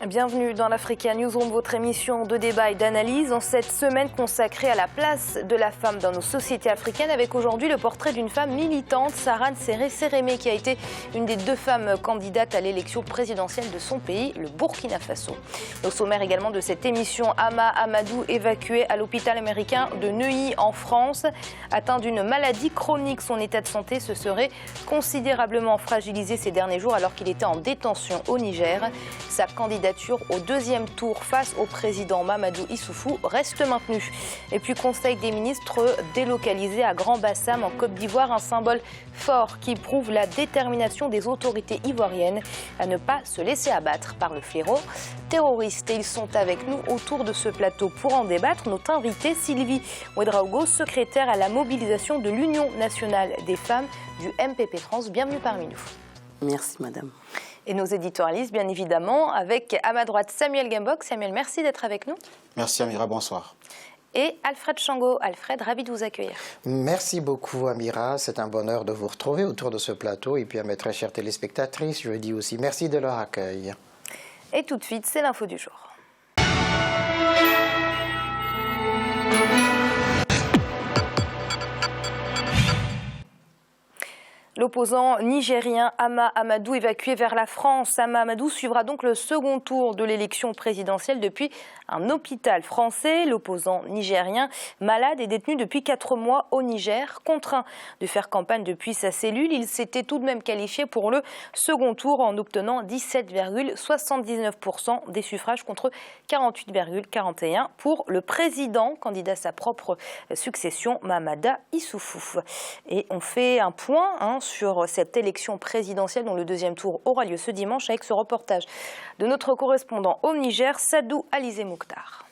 Bienvenue dans l'Africa Newsroom, votre émission de débat et d'analyse en cette semaine consacrée à la place de la femme dans nos sociétés africaines, avec aujourd'hui le portrait d'une femme militante, Sarane Séré-Sérémé, qui a été une des 2 femmes candidates à l'élection présidentielle de son pays, le Burkina Faso. Au sommaire également de cette émission, Ama Amadou, évacué à l'hôpital américain de Neuilly en France. Atteint d'une maladie chronique, son état de santé se serait considérablement fragilisé ces derniers jours alors qu'il était en détention au Niger. Sa candidature au 2e tour face au président Mamadou Issoufou reste maintenue. Et puis Conseil des ministres délocalisé à Grand-Bassam en Côte d'Ivoire, un symbole fort qui prouve la détermination des autorités ivoiriennes à ne pas se laisser abattre par le fléau terroriste. Et ils sont avec nous autour de ce plateau pour en débattre. Notre invitée Sylvie Ouedraogo, secrétaire à la mobilisation de l'Union nationale des femmes du MPP France. Bienvenue parmi nous. Merci madame. Et nos éditorialistes, bien évidemment, avec à ma droite Samuel Gembok. Samuel, merci d'être avec nous. Merci Amira, bonsoir. Et Alfred Chango. Alfred, ravi de vous accueillir. Merci beaucoup Amira, c'est un bonheur de vous retrouver autour de ce plateau. Et puis à mes très chères téléspectatrices, je dis aussi merci de leur accueil. Et tout de suite, c'est l'info du jour. L'opposant nigérien Ama Amadou évacué vers la France. Ama Amadou suivra donc le second tour de l'élection présidentielle depuis un hôpital français. L'opposant nigérien, malade et détenu depuis 4 mois au Niger, contraint de faire campagne depuis sa cellule. Il s'était tout de même qualifié pour le second tour en obtenant 17,79% des suffrages contre 48,41% pour le président, candidat à sa propre succession, Mahamadou Issoufou. Et on fait un point sur cette élection présidentielle dont le 2e tour aura lieu ce dimanche avec ce reportage de notre correspondant au Niger, Sadou Alizé Mokhtar.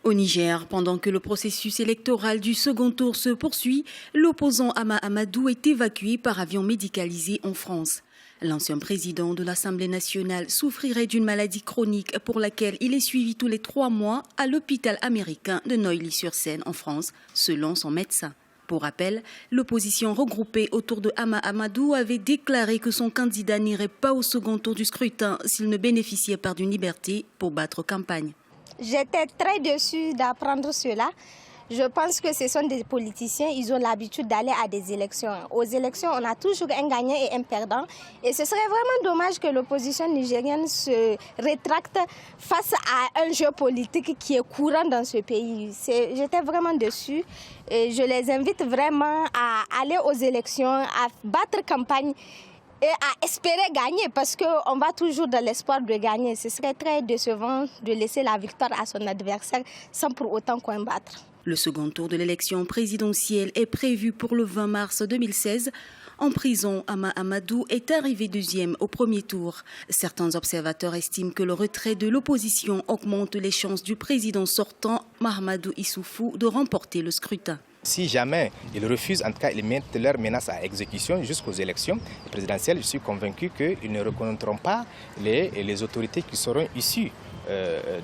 Au Niger, pendant que le processus électoral du second tour se poursuit, l'opposant Ama Amadou est évacué par avion médicalisé en France. L'ancien président de l'Assemblée nationale souffrirait d'une maladie chronique pour laquelle il est suivi tous les 3 mois à l'hôpital américain de Neuilly-sur-Seine en France, selon son médecin. Pour rappel, l'opposition regroupée autour de Ama Amadou avait déclaré que son candidat n'irait pas au second tour du scrutin s'il ne bénéficiait pas d'une liberté pour battre campagne. J'étais très déçue d'apprendre cela. Je pense que ce sont des politiciens, ils ont l'habitude d'aller à des élections. Aux élections, on a toujours un gagnant et un perdant. Et ce serait vraiment dommage que l'opposition nigérienne se rétracte face à un jeu politique qui est courant dans ce pays. J'étais vraiment déçue. Et je les invite vraiment à aller aux élections, à battre campagne et à espérer gagner parce qu'on va toujours dans l'espoir de gagner. Ce serait très décevant de laisser la victoire à son adversaire sans pour autant combattre. Le second tour de l'élection présidentielle est prévu pour le 20 mars 2016. En prison, Ama Amadou est arrivé 2e au premier tour. Certains observateurs estiment que le retrait de l'opposition augmente les chances du président sortant, Mahamadou Issoufou, de remporter le scrutin. Si jamais ils refusent, en tout cas ils mettent leur menace à exécution jusqu'aux élections présidentielles, je suis convaincu qu'ils ne reconnaîtront pas les autorités qui seront issues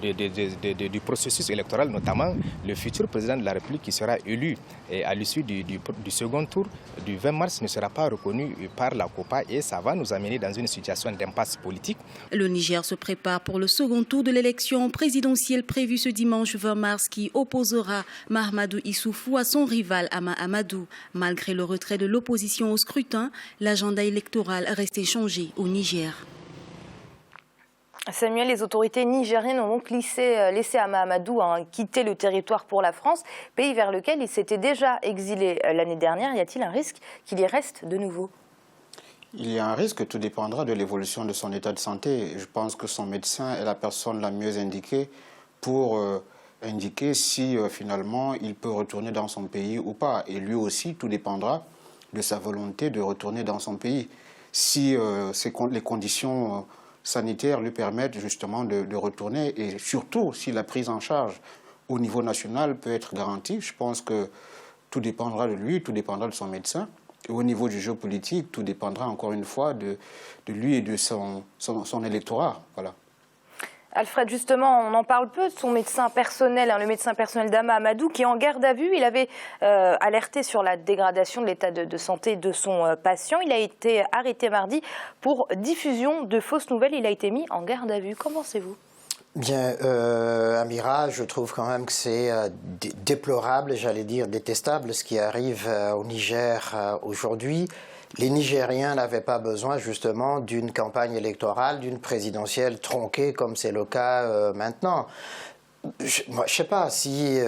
du processus électoral, notamment le futur président de la République qui sera élu à l'issue du second tour du 20 mars ne sera pas reconnu par la COPA et ça va nous amener dans une situation d'impasse politique. Le Niger se prépare pour le second tour de l'élection présidentielle prévue ce dimanche 20 mars qui opposera Mahamadou Issoufou à son rival Ama Amadou. Malgré le retrait de l'opposition au scrutin, l'agenda électoral reste inchangé au Niger. Samuel, les autorités nigériennes ont donc laissé Ama Amadou quitter le territoire pour la France, pays vers lequel il s'était déjà exilé l'année dernière. Y a-t-il un risque qu'il y reste de nouveau ? Il y a un risque, tout dépendra de l'évolution de son état de santé. Je pense que son médecin est la personne la mieux indiquée pour indiquer si finalement il peut retourner dans son pays ou pas. Et lui aussi, tout dépendra de sa volonté de retourner dans son pays. Si les conditions sanitaires lui permettent justement de retourner et surtout si la prise en charge au niveau national peut être garantie, je pense que tout dépendra de lui, tout dépendra de son médecin. Et au niveau du jeu politique, tout dépendra encore une fois de lui et de son électorat. Voilà. Alfred, justement, on en parle peu de son médecin personnel, le médecin personnel d'Ama Amadou, qui est en garde à vue. Il avait alerté sur la dégradation de l'état de santé de son patient. Il a été arrêté mardi pour diffusion de fausses nouvelles. Il a été mis en garde à vue. Qu'en pensez-vous ? Bien, Amira, je trouve quand même que c'est déplorable, j'allais dire détestable, ce qui arrive au Niger aujourd'hui. Les Nigériens n'avaient pas besoin justement d'une campagne électorale, d'une présidentielle tronquée comme c'est le cas maintenant. Je ne sais pas si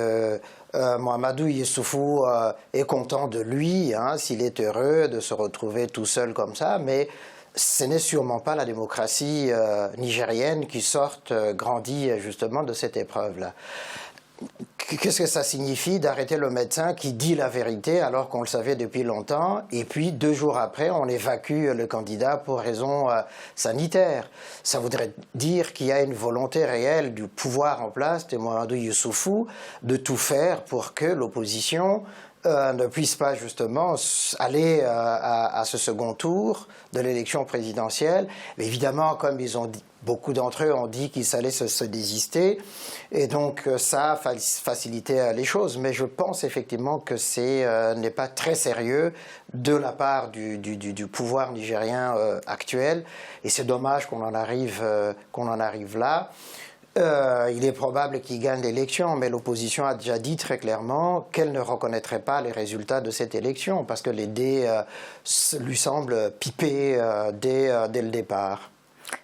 Mahamadou Issoufou est content de lui, s'il est heureux de se retrouver tout seul comme ça, mais ce n'est sûrement pas la démocratie nigérienne qui grandit justement de cette épreuve-là. Qu'est-ce que ça signifie d'arrêter le médecin qui dit la vérité alors qu'on le savait depuis longtemps et puis 2 jours après on évacue le candidat pour raison sanitaire? Ça voudrait dire qu'il y a une volonté réelle du pouvoir en place de Mahamadou Issoufou de tout faire pour que l'opposition ne puisse pas justement aller à ce second tour de l'élection présidentielle. Mais évidemment, comme beaucoup d'entre eux ont dit qu'ils allaient se désister, et donc ça a facilité les choses. Mais je pense effectivement que n'est pas très sérieux de la part du pouvoir nigérien actuel, et c'est dommage qu'on en arrive là. Il est probable qu'il gagne l'élection, mais l'opposition a déjà dit très clairement qu'elle ne reconnaîtrait pas les résultats de cette élection, parce que les dés lui semblent pipés dès le départ.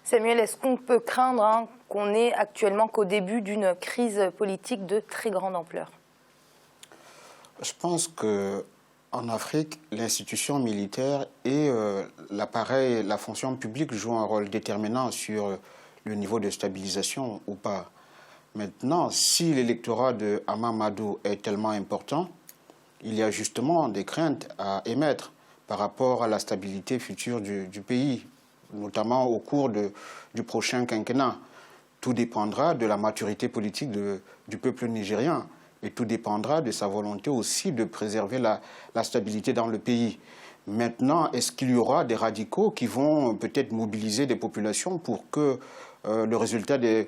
Samuel, est-ce qu'on peut craindre qu'on n'est actuellement qu'au début d'une crise politique de très grande ampleur? Je pense qu'en Afrique, l'institution militaire et l'appareil, la fonction publique jouent un rôle déterminant sur le niveau de stabilisation ou pas. Maintenant, si l'électorat de Ama Amadou est tellement important, il y a justement des craintes à émettre par rapport à la stabilité future du pays, notamment au cours du prochain quinquennat. Tout dépendra de la maturité politique du peuple nigérien et tout dépendra de sa volonté aussi de préserver la stabilité dans le pays. Maintenant, est-ce qu'il y aura des radicaux qui vont peut-être mobiliser des populations pour que le résultat de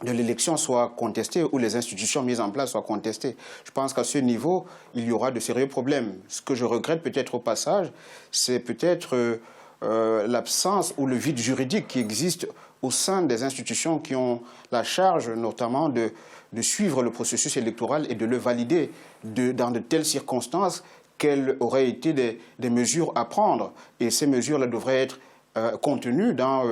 l'élection soit contesté ou les institutions mises en place soient contestées? Je pense qu'à ce niveau, il y aura de sérieux problèmes. Ce que je regrette peut-être au passage, c'est peut-être l'absence ou le vide juridique qui existe au sein des institutions qui ont la charge notamment de suivre le processus électoral et de le valider dans de telles circonstances quelles auraient été des mesures à prendre. Et ces mesures-là devraient être contenues dans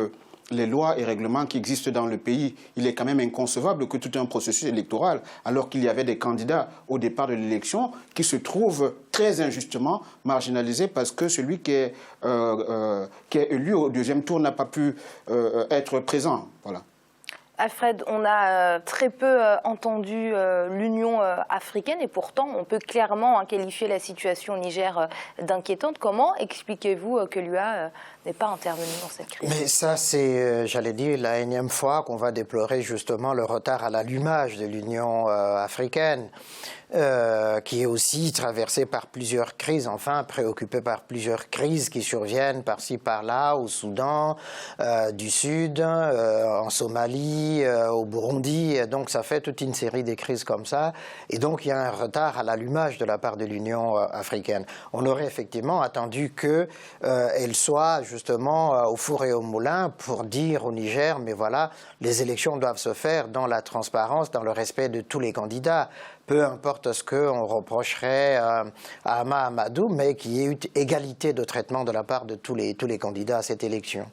les lois et règlements qui existent dans le pays. Il est quand même inconcevable que tout un processus électoral, alors qu'il y avait des candidats au départ de l'élection, qui se trouvent très injustement marginalisés parce que celui qui est élu au deuxième tour n'a pas pu être présent. Voilà. Alfred, on a très peu entendu l'Union africaine et pourtant on peut clairement qualifier la situation au Niger d'inquiétante. Comment expliquez-vous que l'UA n'est pas intervenue dans cette crise? Mais ça, c'est, j'allais dire, la énième fois qu'on va déplorer justement le retard à l'allumage de l'Union africaine, qui est aussi traversée par plusieurs crises, préoccupée par plusieurs crises qui surviennent par-ci par-là, au Soudan du Sud, en Somalie, au Burundi. Et donc ça fait toute une série de crises comme ça. Et donc il y a un retard à l'allumage de la part de l'Union africaine. On aurait effectivement attendu qu'elle soit justement au four et au moulin pour dire au Niger, mais voilà, les élections doivent se faire dans la transparence, dans le respect de tous les candidats. Peu importe ce qu'on reprocherait à Ama Amadou, mais qu'il y ait eu égalité de traitement de la part de tous les candidats à cette élection.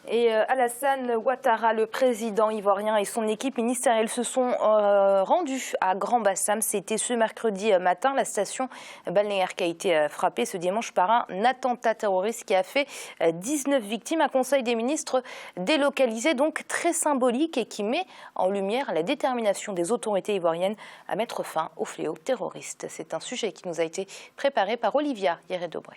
Et Alassane Ouattara, le président ivoirien et son équipe ministérielle se sont rendus à Grand-Bassam. C'était ce mercredi matin, la station balnéaire qui a été frappée ce dimanche par un attentat terroriste qui a fait 19 victimes. Un conseil des ministres délocalisé, donc très symbolique et qui met en lumière la détermination des autorités ivoiriennes à mettre fin au fléau terroriste. C'est un sujet qui nous a été préparé par Olivia Yéret-Dobré.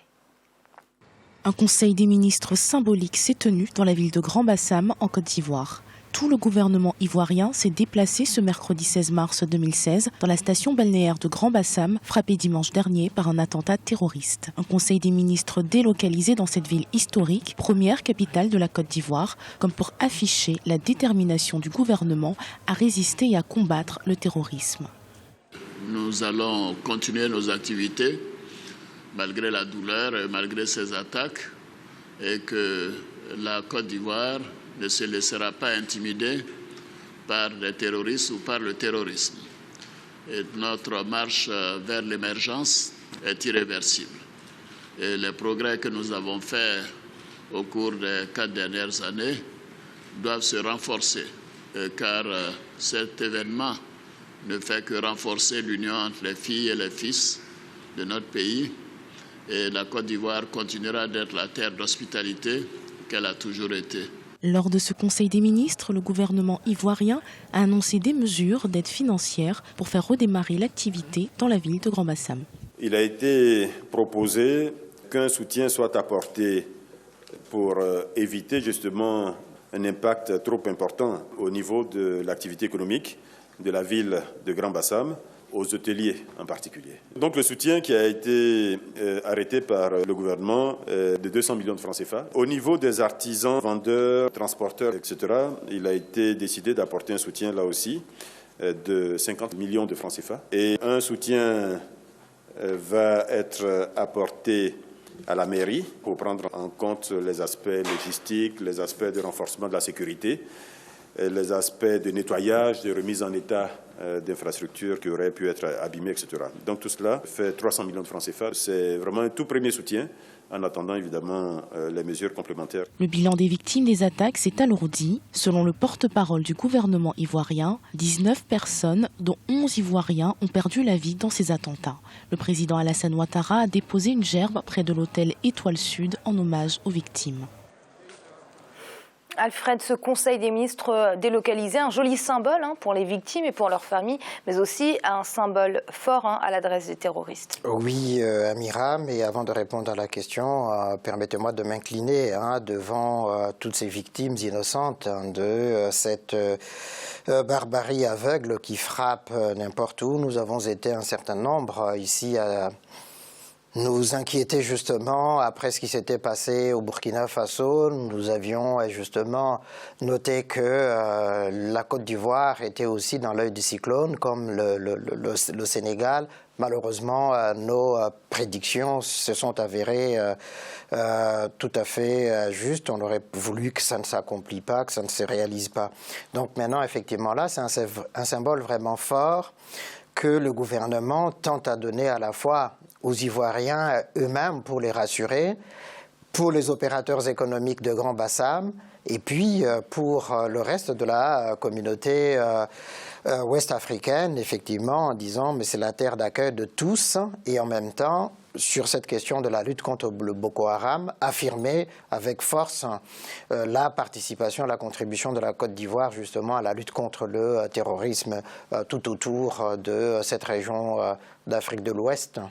Un conseil des ministres symbolique s'est tenu dans la ville de Grand-Bassam, en Côte d'Ivoire. Tout le gouvernement ivoirien s'est déplacé ce mercredi 16 mars 2016 dans la station balnéaire de Grand-Bassam, frappée dimanche dernier par un attentat terroriste. Un conseil des ministres délocalisé dans cette ville historique, première capitale de la Côte d'Ivoire, comme pour afficher la détermination du gouvernement à résister et à combattre le terrorisme. Nous allons continuer nos activités malgré la douleur et malgré ces attaques, et que la Côte d'Ivoire ne se laissera pas intimider par les terroristes ou par le terrorisme. Et notre marche vers l'émergence est irréversible. Et les progrès que nous avons faits au cours des 4 dernières années doivent se renforcer, car cet événement ne fait que renforcer l'union entre les filles et les fils de notre pays. Et la Côte d'Ivoire continuera d'être la terre d'hospitalité qu'elle a toujours été. Lors de ce Conseil des ministres, le gouvernement ivoirien a annoncé des mesures d'aide financière pour faire redémarrer l'activité dans la ville de Grand-Bassam. Il a été proposé qu'un soutien soit apporté pour éviter justement un impact trop important au niveau de l'activité économique de la ville de Grand-Bassam, aux hôteliers en particulier. Donc le soutien qui a été arrêté par le gouvernement de 200 millions de francs CFA. Au niveau des artisans, vendeurs, transporteurs, etc., il a été décidé d'apporter un soutien là aussi de 50 millions de francs CFA. Et un soutien va être apporté à la mairie pour prendre en compte les aspects logistiques, les aspects de renforcement de la sécurité, les aspects de nettoyage, de remise en état d'infrastructures qui auraient pu être abîmées, etc. Donc tout cela fait 300 millions de francs CFA. C'est vraiment un tout premier soutien, en attendant évidemment les mesures complémentaires. Le bilan des victimes des attaques s'est alourdi. Selon le porte-parole du gouvernement ivoirien, 19 personnes, dont 11 Ivoiriens, ont perdu la vie dans ces attentats. Le président Alassane Ouattara a déposé une gerbe près de l'hôtel Étoile Sud en hommage aux victimes. Alfred, ce Conseil des ministres délocalisé, un joli symbole pour les victimes et pour leurs familles, mais aussi un symbole fort à l'adresse des terroristes. Oui, Amira, mais avant de répondre à la question, permettez-moi de m'incliner devant toutes ces victimes innocentes de cette barbarie aveugle qui frappe n'importe où. Nous avons été un certain nombre ici à nous inquiéter justement après ce qui s'était passé au Burkina Faso. Nous avions justement noté que la Côte d'Ivoire était aussi dans l'œil du cyclone, comme le Sénégal. Malheureusement, nos prédictions se sont avérées tout à fait justes. On aurait voulu que ça ne s'accomplit pas, que ça ne se réalise pas. Donc maintenant, effectivement, là, c'est un symbole vraiment fort que le gouvernement tente à donner à la fois aux Ivoiriens eux-mêmes pour les rassurer, pour les opérateurs économiques de Grand-Bassam et puis pour le reste de la communauté ouest-africaine, effectivement, en disant mais c'est la terre d'accueil de tous et en même temps, sur cette question de la lutte contre le Boko Haram, affirmer avec force la participation, la contribution de la Côte d'Ivoire justement à la lutte contre le terrorisme tout autour de cette région d'Afrique de l'Ouest.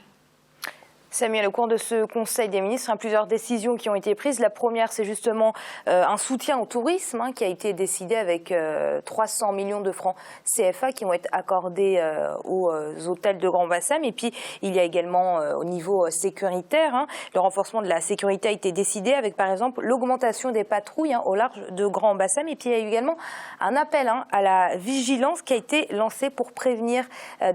Samuel, au cours de ce Conseil des ministres, plusieurs décisions qui ont été prises. La première, c'est justement un soutien au tourisme qui a été décidé avec 300 millions de francs CFA qui vont être accordés aux hôtels de Grand-Bassam. Et puis, il y a également au niveau sécuritaire, le renforcement de la sécurité a été décidé avec, par exemple, l'augmentation des patrouilles au large de Grand-Bassam. Et puis, il y a également un appel à la vigilance qui a été lancé pour prévenir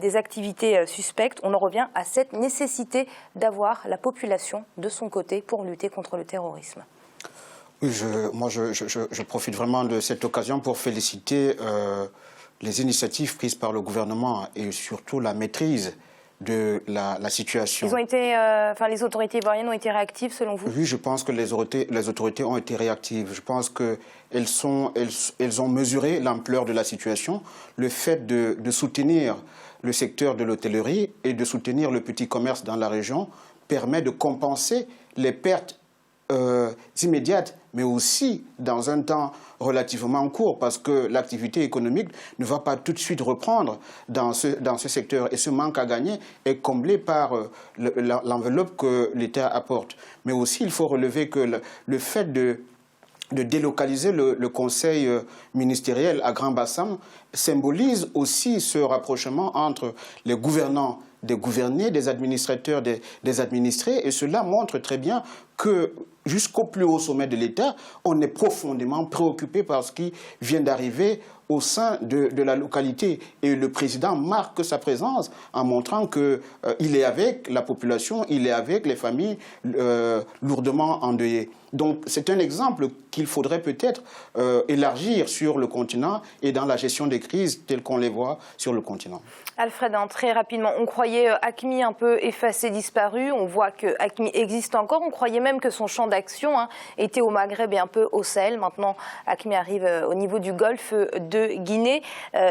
des activités suspectes. On en revient à cette nécessité d'avoir la population de son côté pour lutter contre le terrorisme. Oui, je profite vraiment de cette occasion pour féliciter les initiatives prises par le gouvernement et surtout la maîtrise de la situation. Ils ont été, les autorités ivoiriennes ont été réactives selon vous? Oui, je pense que les autorités ont été réactives. Je pense qu'elles ont mesuré l'ampleur de la situation, le fait de soutenir le secteur de l'hôtellerie et de soutenir le petit commerce dans la région permet de compenser les pertes immédiates, mais aussi dans un temps relativement court, parce que l'activité économique ne va pas tout de suite reprendre dans ce secteur. Et ce manque à gagner est comblé par l'enveloppe que l'État apporte. Mais aussi, il faut relever que le fait délocaliser le conseil ministériel à Grand Bassam symbolise aussi ce rapprochement entre les gouvernants des gouvernés, des administrateurs, des administrés, et cela montre très bien que jusqu'au plus haut sommet de l'État, on est profondément préoccupé par ce qui vient d'arriver au sein de la localité. Et le président marque sa présence en montrant qu'il est avec la population, il est avec les familles lourdement endeuillées. Donc c'est un exemple qu'il faudrait peut-être élargir sur le continent et dans la gestion des crises telles qu'on les voit sur le continent. Alfred, très rapidement, on croyait AQMI un peu effacé, disparu. On voit que AQMI existe encore. On croyait même que son champ d'action était au Maghreb et un peu au Sahel. Maintenant, AQMI arrive au niveau du golfe de Guinée.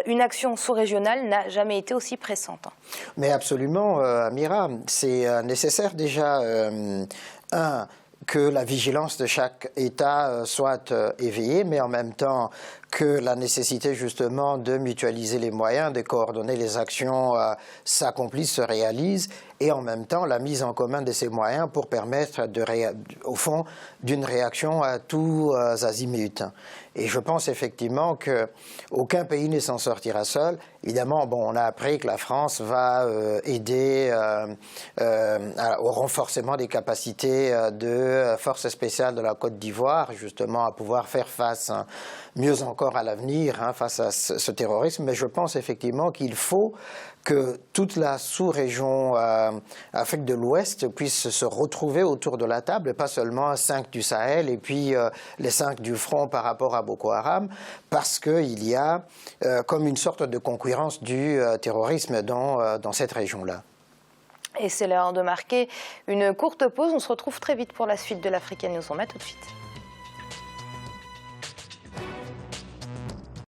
Une action sous-régionale n'a jamais été aussi pressante. Mais absolument, Amira. C'est nécessaire déjà, que la vigilance de chaque État soit éveillée, mais en même temps que la nécessité justement de mutualiser les moyens, de coordonner les actions s'accomplisse, se réalise, et en même temps la mise en commun de ces moyens pour permettre au fond d'une réaction à tous azimuts. Et je pense effectivement qu'aucun pays ne s'en sortira seul. Évidemment, on a appris que la France va aider au renforcement des capacités de forces spéciales de la Côte d'Ivoire, justement à pouvoir faire face mieux encore à l'avenir face à ce terrorisme. Mais je pense effectivement qu'il faut que toute la sous-région Afrique de l'Ouest puisse se retrouver autour de la table, pas seulement 5 du Sahel et puis les 5 du front par rapport à Boko Haram, parce qu'il y a comme une sorte de concurrence du terrorisme dans cette région-là. Et c'est l'heure de marquer une courte pause. On se retrouve très vite pour la suite de l'Africa News. On met tout de suite.